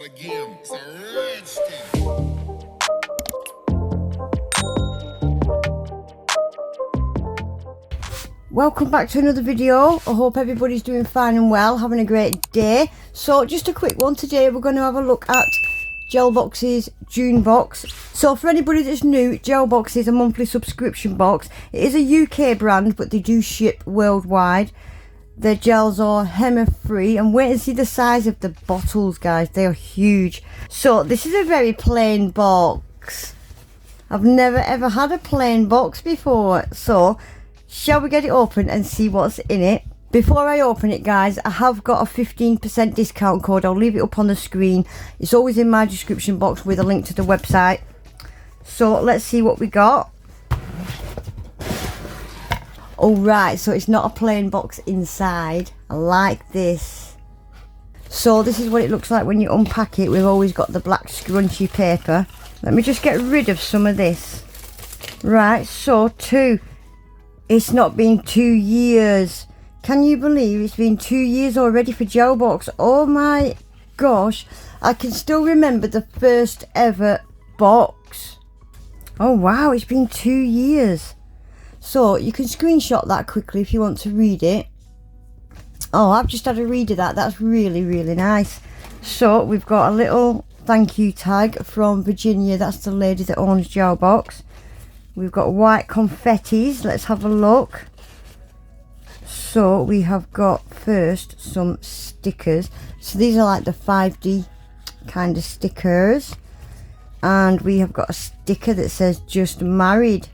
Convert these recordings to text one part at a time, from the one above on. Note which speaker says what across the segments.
Speaker 1: again. It's a rich thing.
Speaker 2: Welcome back to another video. I hope everybody's doing fine and well, having a great day. So just a quick one today, we're going to have a look at Gelbox's June box. So for anybody that's new, Gelbox is a monthly subscription box. It is a UK brand, but they do ship worldwide. Their gels are Hema-Free, and wait and see the size of the bottles, guys. They are huge. So this is a very plain box. I've never ever had a plain box before. So shall we get it open and see what's in it? Before I open it, guys, I have got a 15% discount code. I'll leave it up on the screen. It's always in my description box with a link to the website. So let's see what we got. Alright, so it's not a plain box inside. I like this. So this is what it looks like when you unpack it. We've always got the black scrunchy paper. Let me just get rid of some of this. Right, so it's not been 2 years. Can you believe it's been 2 years already for Gelbox? Oh my gosh. I can still remember the first ever box. Oh wow, it's been 2 years. So you can screenshot that quickly if you want to read it. Oh, I've just had a read of that. That's really, really nice. So we've got a little thank you tag from Virginia. That's the lady that owns Gelbox. We've got white confettis. Let's have a look. So we have got first some stickers. So these are like the 5D kind of stickers. And we have got a sticker that says just married.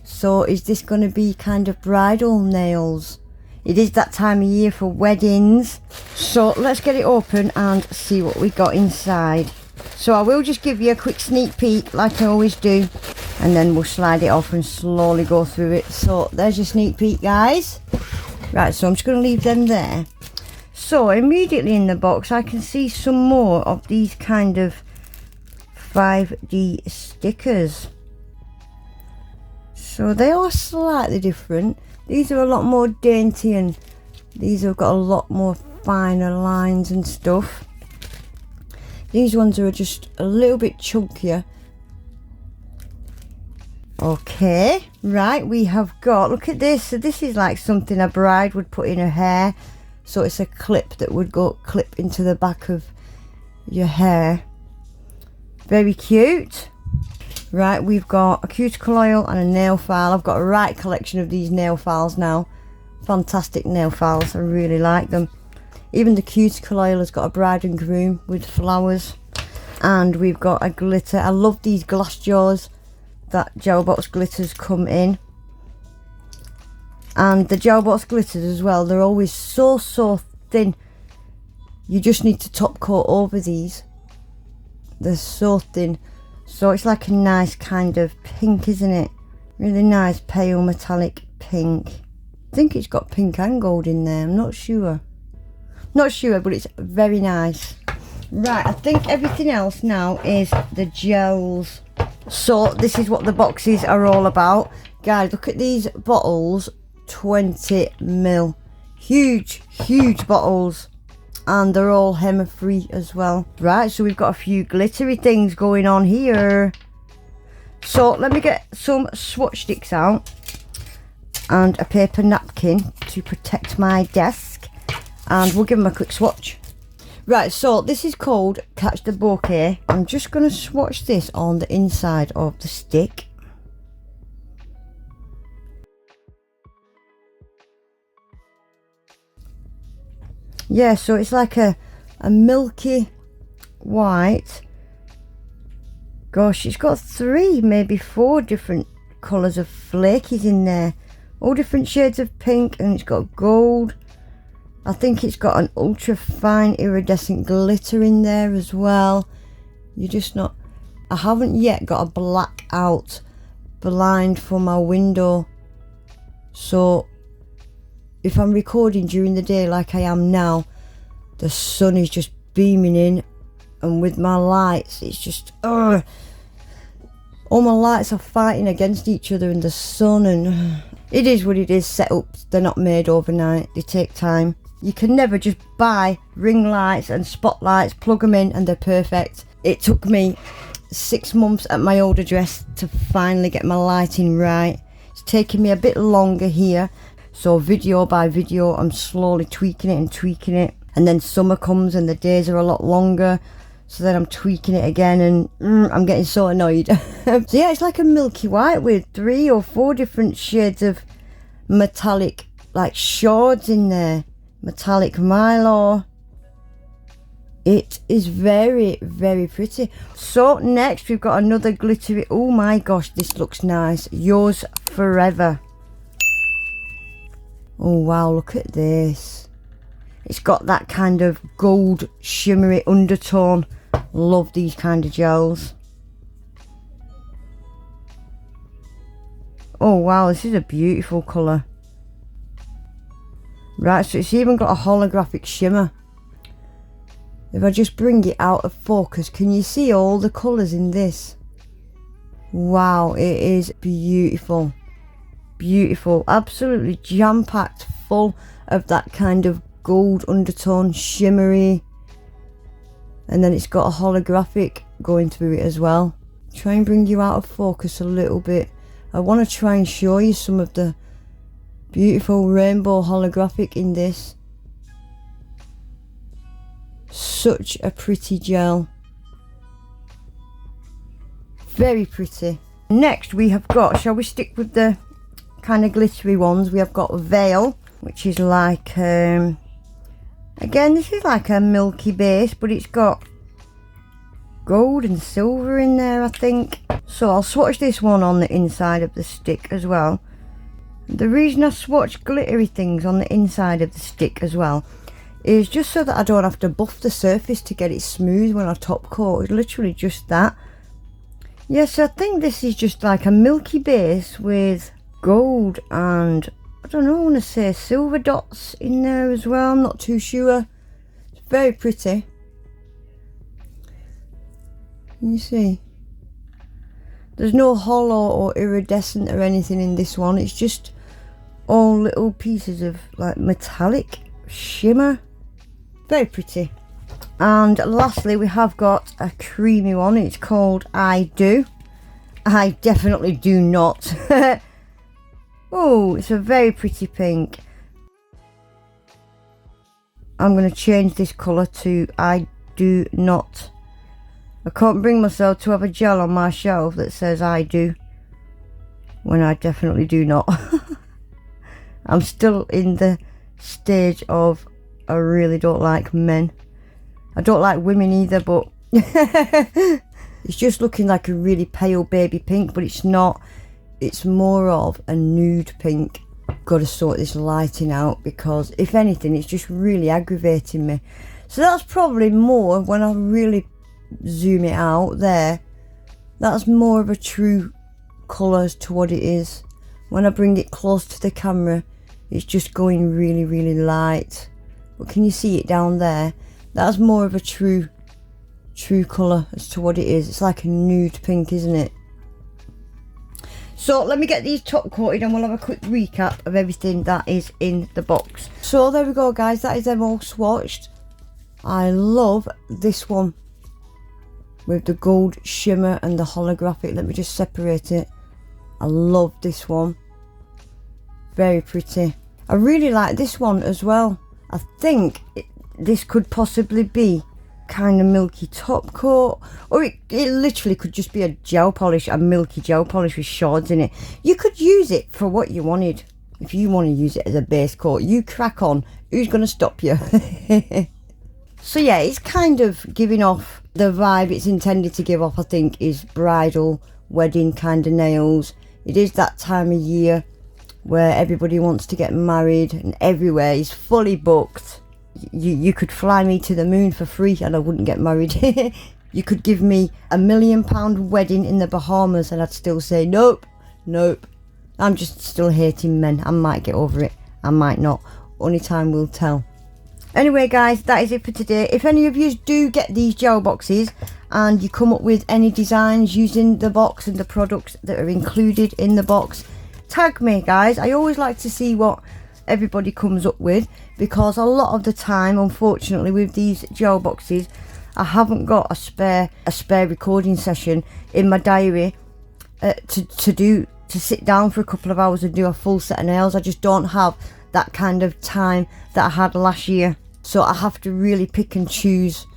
Speaker 2: So is this going to be kind of bridal nails? It is that time of year for weddings. So let's get it open and see what we got inside. So I will just give you a quick sneak peek like I always do, and then we'll slide it off and slowly go through it. So there's your sneak peek, guys. Right, so I'm just going to leave them there. So immediately in the box I can see some more of these kind of 5D stickers. So they are slightly different. These are a lot more dainty, and these have got a lot more finer lines and stuff. These ones are just a little bit chunkier. Okay, right, we have got, look at this. So this is like something a bride would put in her hair. So it's a clip that would go clip into the back of your hair. Very cute. Right, we've got a cuticle oil and a nail file. I've got a right collection of these nail files now. Fantastic nail files, I really like them. Even the cuticle oil has got a bride and groom with flowers. And we've got a glitter. I love these glass jars that Gelbox glitters come in. And the Gelbox glitters as well, they're always so thin. You just need to top coat over these. They're so thin. So it's like a nice kind of pink, isn't it? Really nice pale metallic pink. I think it's got pink and gold in there. I'm not sure. Not sure, but it's very nice. Right, I think everything else now is the gels. So this is what the boxes are all about. Guys, look at these bottles. 20ml. Huge, huge bottles. And they're all Hema-Free as well. Right, so we've got a few glittery things going on here. So let me get some swatch sticks out and a paper napkin to protect my desk, and we'll give them a quick swatch. Right, so this is called Catch the Bouquet. I'm just going to swatch this on the inside of the stick. Yeah, so it's like a milky white. Gosh, it's got 3, maybe 4 different colours of flakies in there. All different shades of pink, and it's got gold. I think it's got an ultra fine iridescent glitter in there as well. You're just not... I haven't yet got a blackout blind for my window. So if I'm recording during the day like I am now, the sun is just beaming in, and with my lights it's just all my lights are fighting against each other in the sun, and it is what it is. Setups, they're not made overnight, they take time. You can never just buy ring lights and spotlights, plug them in and they're perfect. It took me 6 months at my old address to finally get my lighting right. It's taken me a bit longer here, so video by video I'm slowly tweaking it, and then summer comes and the days are a lot longer, so then I'm tweaking it again, and I'm getting so annoyed. So yeah, it's like a milky white with 3 or 4 different shades of metallic like shards in there. Metallic mylar. It is very, very pretty. So next we've got another glittery, oh my gosh, this looks nice. Yours Forever. Oh wow, look at this. It's got that kind of gold shimmery undertone. Love these kind of gels. Oh wow, this is a beautiful colour. Right, so it's even got a holographic shimmer. If I just bring it out of focus, can you see all the colours in this? Wow, it is beautiful. Beautiful, absolutely jam-packed full of that kind of gold undertone, shimmery. And then it's got a holographic going through it as well. Try and bring you out of focus a little bit. I want to try and show you some of the beautiful rainbow holographic in this. Such a pretty gel. Very pretty. Next we have got, shall we stick with the kind of glittery ones? We have got Veil, which is like, again, this is like a milky base, but it's got gold and silver in there, I think. So I'll swatch this one on the inside of the stick as well. The reason I swatch glittery things on the inside of the stick as well is just so that I don't have to buff the surface to get it smooth when I top coat. It's literally just that. Yes, I think this is just like a milky base with gold and, I don't know, I want to say silver dots in there as well. I'm not too sure. It's very pretty. Can you see? There's no hollow or iridescent or anything in this one. It's just all little pieces of like metallic shimmer. Very pretty. And lastly we have got a creamy one. It's called I Do. I definitely do not. Oh, it's a very pretty pink. I'm going to change this colour to I Do Not. I can't bring myself to have a gel on my shelf that says I do when I definitely do not. I'm still in the stage of I really don't like men. I don't like women either, but it's just looking like a really pale baby pink, but it's not. It's more of a nude pink. Got to sort this lighting out because if anything it's just really aggravating me. So that's probably more, when I really zoom it out there, that's more of a true colour as to what it is. When I bring it close to the camera it's just going really, really light. But can you see it down there? That's more of a true colour as to what it is. It's like a nude pink, isn't it? So let me get these top coated and we'll have a quick recap of everything that is in the box. So there we go guys, that is them all swatched. I love this one with the gold shimmer and the holographic. Let me just separate it. I love this one. Very pretty. I really like this one as well. I think this could possibly be kind of milky top coat, or it literally could just be a gel polish, a milky gel polish with shards in it. You could use it for what you wanted. If you want to use it as a base coat, you crack on. Who's going to stop you? So yeah, it's kind of giving off the vibe it's intended to give off, I think, is bridal, wedding kind of nails. It is that time of year where everybody wants to get married and everywhere is fully booked. You could fly me to the moon for free and I wouldn't get married. You could give me £1 million wedding in the Bahamas and I'd still say nope, nope. I'm just still hating men. I might get over it, I might not. Only time will tell. Anyway guys, that is it for today. If any of you do get these gel boxes and you come up with any designs using the box and the products that are included in the box, tag me guys. I always like to see what everybody comes up with, because a lot of the time, unfortunately, with these gel boxes, I haven't got a spare recording session in my diary to sit down for a couple of hours and do a full set of nails. I just don't have that kind of time that I had last year, so I have to really pick and choose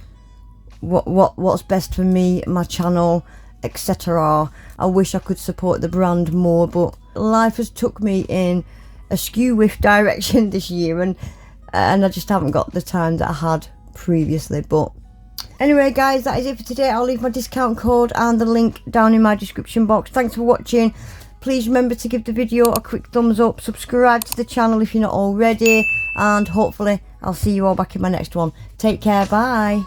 Speaker 2: what's best for me, my channel, etc. I wish I could support the brand more, but life has took me in a skew-whiff direction this year, and I just haven't got the time that I had previously. But anyway guys, that is it for today. I'll leave my discount code and the link down in my description box. Thanks for watching. Please remember to give the video a quick thumbs up, subscribe to the channel if you're not already, and hopefully I'll see you all back in my next one. Take care, bye.